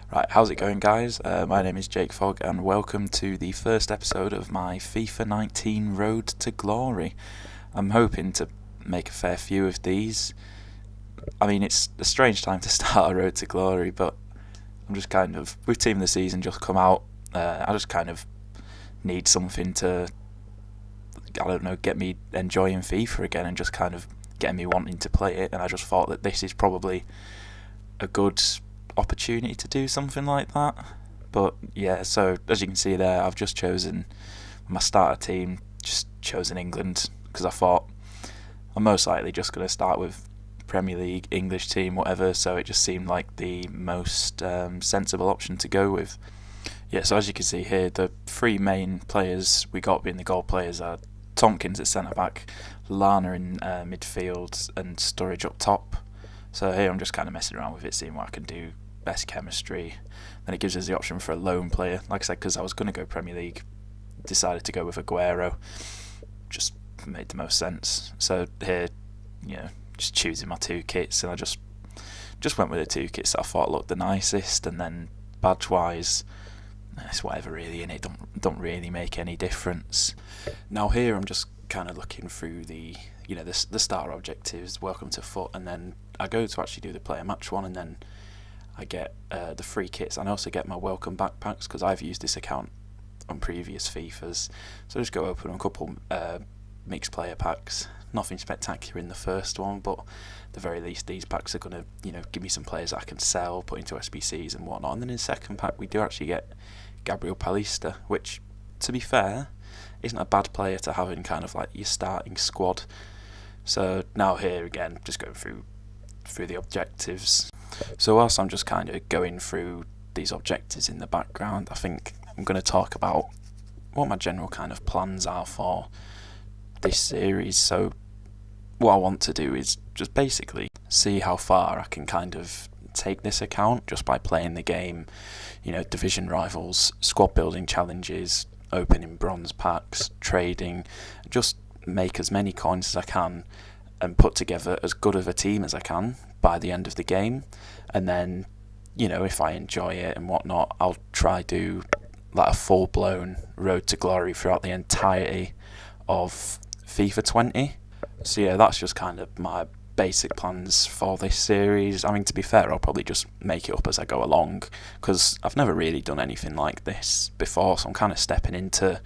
Right, how's it going, guys? My name is Jake Fogg, and welcome to the first episode of my FIFA 19 Road to Glory. I'm hoping to make a fair few of these. I mean, it's a strange time to start a Road to Glory, but I'm just with Team of the Season just come out. I just kind of need something to, I don't know, get me enjoying FIFA again and just kind of get me wanting to play it. And I just thought that this is probably a good opportunity to do something like that. But yeah, so as you can see there, I've just chosen my starter team, just chosen England, because I thought I'm most likely just going to start with Premier League, English team, whatever, so it just seemed like the most sensible option to go with. Yeah, so as you can see here, the three main players we got being the goal players are Tompkins at centre back, Lana in midfield, and Sturridge up top. So here I'm just kind of messing around with it, seeing what I can do, best chemistry. Then it gives us the option for a lone player. Like I said, because I was going to go Premier League, decided to go with Aguero. Just made the most sense. So here, just choosing my two kits, and I just went with the two kits that I thought looked the nicest. And then badge-wise, it's whatever really, and it don't really make any difference. Now here I'm just kind of looking through the starter objectives, welcome to FUT, and then I go to actually do the player match one, and then I get the free kits, and I also get my welcome backpacks because I've used this account on previous FIFAs. So I just go open a couple mixed player packs. Nothing spectacular in the first one, but at the very least these packs are going to give me some players that I can sell, put into SBCs and whatnot. And then in the second pack we do actually get Gabriel Palista, which, to be fair, isn't a bad player to have in kind of like your starting squad. So now here again, just going through the objectives. So whilst I'm just kind of going through these objectives in the background, I think I'm going to talk about what my general kind of plans are for this series. So what I want to do is just basically see how far I can kind of take this account just by playing the game, division rivals, squad building challenges, opening bronze packs, trading, just make as many coins as I can and put together as good of a team as I can by the end of the game. And then, if I enjoy it and whatnot, I'll try do like a full-blown Road to Glory throughout the entirety of FIFA 20. So yeah, that's just kind of my basic plans for this series. I mean, to be fair, I'll probably just make it up as I go along, because I've never really done anything like this before, so I'm kind of stepping into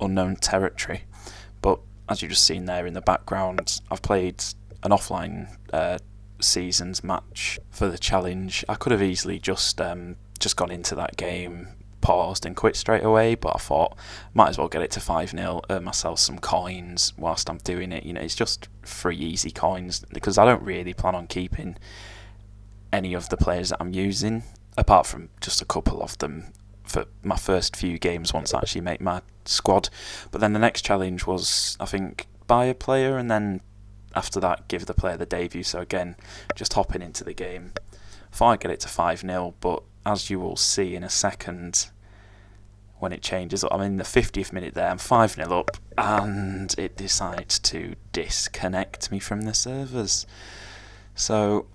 unknown territory. But as you've just seen there in the background, I've played an offline seasons match for the challenge. I could have easily just gone into that game, paused and quit straight away, but I thought might as well get it to 5-0, earn myself some coins whilst I'm doing it. It's just free easy coins, because I don't really plan on keeping any of the players that I'm using, apart from just a couple of them for my first few games once I actually make my squad. But then the next challenge was, I think, buy a player, and then after that give the player the debut. So again, just hopping into the game, thought I'd get it to 5-0, but as you will see in a second when it changes, I'm in the 50th minute there, I'm 5-0 up, and it decides to disconnect me from the servers. So,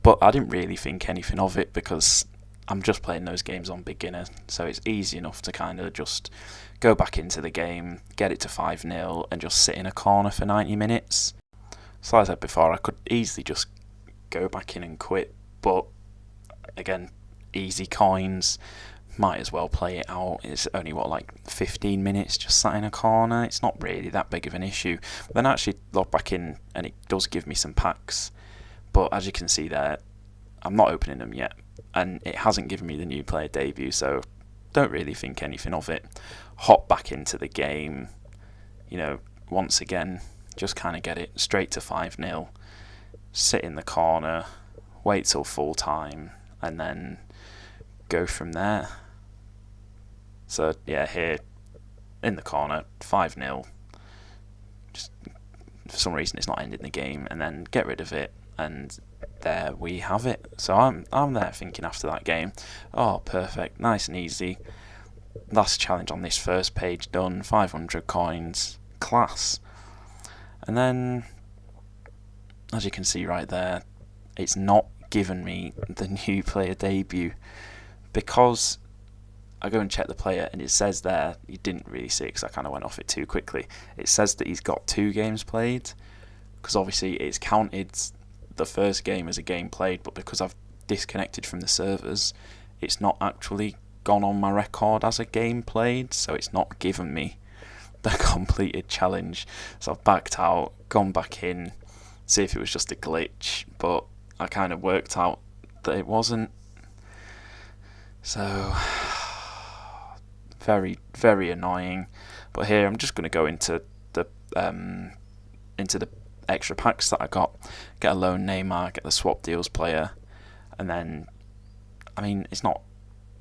but I didn't really think anything of it, because I'm just playing those games on beginner, so it's easy enough to kind of just go back into the game, get it to 5-0, and just sit in a corner for 90 minutes. So like I said before, I could easily just go back in and quit, but again, easy coins, might as well play it out. It's only like 15 minutes just sat in a corner. It's not really that big of an issue. But then I actually log back in, and it does give me some packs, but as you can see there, I'm not opening them yet, and it hasn't given me the new player debut, so don't really think anything of it. Hop back into the game, once again, just kind of get it straight to 5-0, sit in the corner, wait till full time, and then go from there. So yeah, here in the corner, 5-0. Just for some reason it's not ending the game, and then get rid of it, and there we have it. So I'm there thinking after that game, oh perfect, nice and easy. Last challenge on this first page done, 500 coins, class. And then, as you can see right there, it's not given me the new player debut, because I go and check the player and it says there, you didn't really see it because I kind of went off it too quickly, it says that he's got 2 games played, because obviously it's counted the first game as a game played, but because I've disconnected from the servers, it's not actually gone on my record as a game played, so it's not given me the completed challenge. So I've backed out, gone back in, see if it was just a glitch, but I kind of worked out that it wasn't. So very, very annoying. But here I'm just going to go into the extra packs that I got, get a loan Neymar, get the swap deals player, and then, I mean, it's not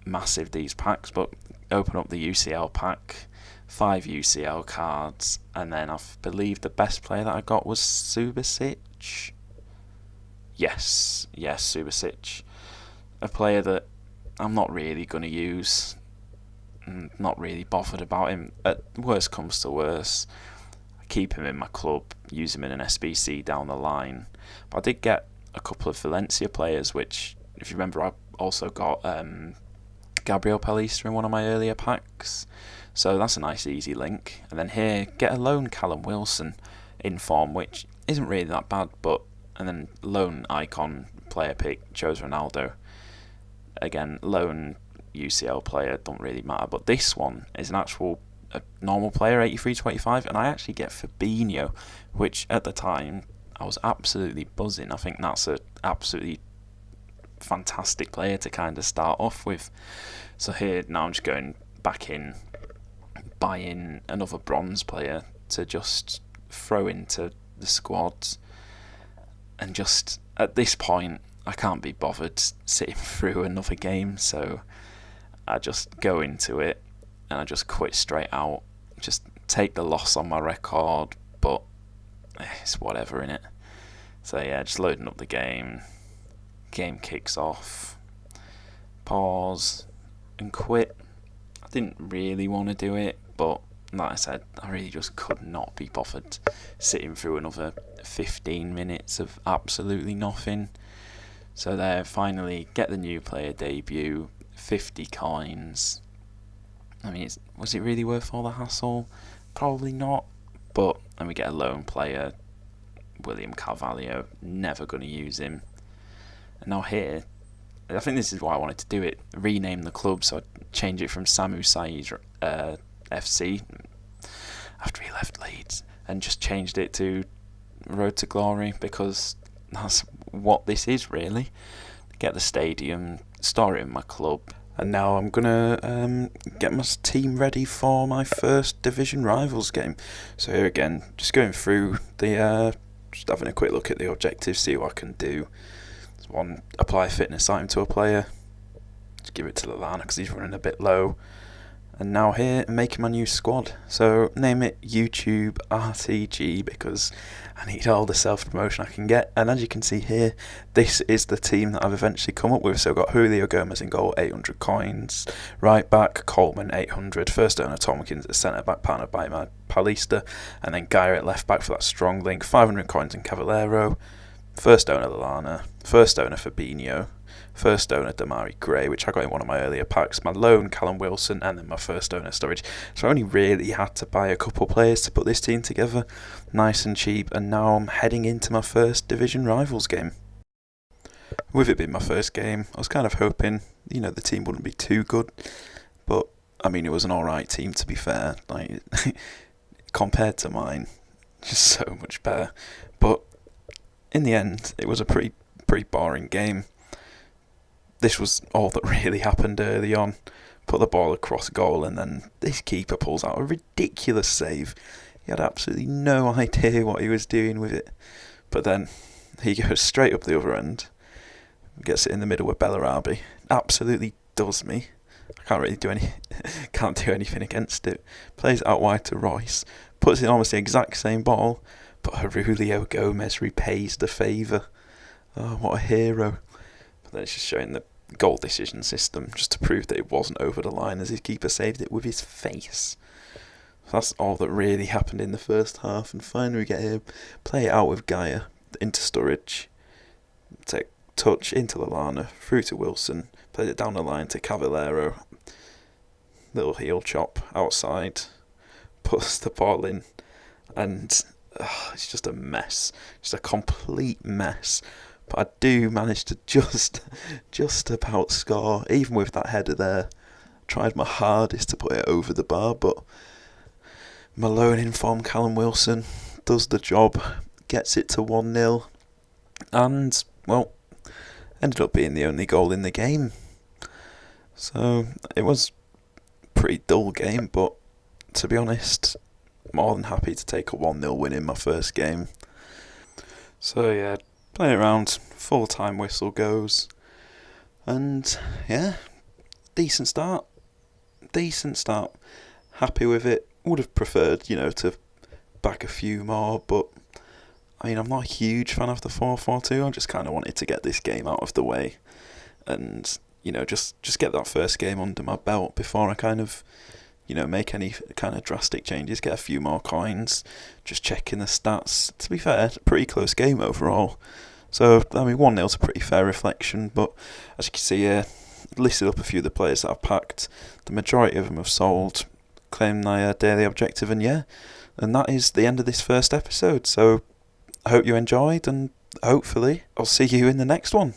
massive, these packs, but open up the UCL pack, 5 UCL cards, and then I believe the best player that I got was Subasic. Yes, Subasic. A player that I'm not really going to use, not really bothered about him. At worst comes to worst, I keep him in my club, use him in an SBC down the line. But I did get a couple of Valencia players, which, if you remember, I also got Gabriel Palista in one of my earlier packs, so that's a nice easy link. And then here, get a loan Callum Wilson in form, which isn't really that bad, but, and then loan icon player pick, chose Ronaldo. Again, loan UCL player, don't really matter, but this one is an actual a normal player, 83-25, and I actually get Fabinho, which at the time I was absolutely buzzing. I think that's a absolutely fantastic player to kind of start off with. So here now I'm just going back in, buying another bronze player to just throw into the squad, and just at this point I can't be bothered sitting through another game, so I just go into it and I just quit straight out, just take the loss on my record, but it's whatever, innit? So yeah, just loading up the game kicks off, pause and quit. I didn't really want to do it, but like I said, I really just could not be bothered sitting through another 15 minutes of absolutely nothing. So there, finally get the new player debut, 50 coins. I mean, was it really worth all the hassle? Probably not, but then we get a loan player, William Carvalho, never going to use him. And now here, I think this is why I wanted to do it, rename the club, so I'd change it from Samu Said FC after he left Leeds, and just changed it to Road to Glory, because that's what this is really. Get the stadium, start it in my club, and now I'm gonna get my team ready for my first division rivals game. So here again, just going through the just having a quick look at the objectives, see what I can do. There's one, apply a fitness item to a player, just give it to Lallana because he's running a bit low. And now here, making my new squad. So name it YouTube RTG because I need all the self-promotion I can get. And as you can see here, this is the team that I've eventually come up with. So I've got Julio Gomez in goal, 800 coins. Right back, Coleman, 800. First owner, Tomkins at centre back, partnered by my Palista. And then Gaia at left back for that strong link, 500 coins in Cavallero. First owner, Lallana. First owner, Fabinho. First owner Damari Gray, which I got in one of my earlier packs, my loan Callum Wilson, and then my first owner Sturridge. So I only really had to buy a couple players to put this team together, nice and cheap, and now I'm heading into my first division rivals game. With it being my first game, I was kind of hoping, the team wouldn't be too good, but I mean, it was an alright team to be fair, like compared to mine, just so much better. But in the end, it was a pretty boring game. This was all that really happened early on. Put the ball across goal, and then this keeper pulls out a ridiculous save. He had absolutely no idea what he was doing with it. But then he goes straight up the other end, gets it in the middle with Bellarabi. Absolutely does me. I can't do anything against it. Plays it out wide to Royce, puts in almost the exact same ball, but Julio Gomez repays the favour. Oh, what a hero. But then it's just showing the goal decision system just to prove that it wasn't over the line as his keeper saved it with his face. So that's all that really happened in the first half, and finally we get here, play it out with Gaia into Sturridge, take touch into Lallana, through to Wilson, played it down the line to Cavallero. Little heel chop outside, puts the ball in, and it's just a mess. Just a complete mess. But I do manage to just about score, even with that header there. Tried my hardest to put it over the bar, but Malone informed Callum Wilson, does the job, gets it to 1-0, and, well, ended up being the only goal in the game. So it was a pretty dull game, but to be honest, more than happy to take a 1-0 win in my first game. So yeah, playing it around, full-time whistle goes, and yeah, decent start. Happy with it. Would have preferred, to back a few more, but I mean, I'm not a huge fan of the 4-4-2. I just kind of wanted to get this game out of the way, and just get that first game under my belt before I kind of, make any kind of drastic changes. Get a few more coins. Just checking the stats. To be fair, pretty close game overall. So I mean, 1-0's a pretty fair reflection, but as you can see here, listed up a few of the players that I've packed. The majority of them have sold, claimed my daily objective, and that is the end of this first episode. So I hope you enjoyed, and hopefully I'll see you in the next one.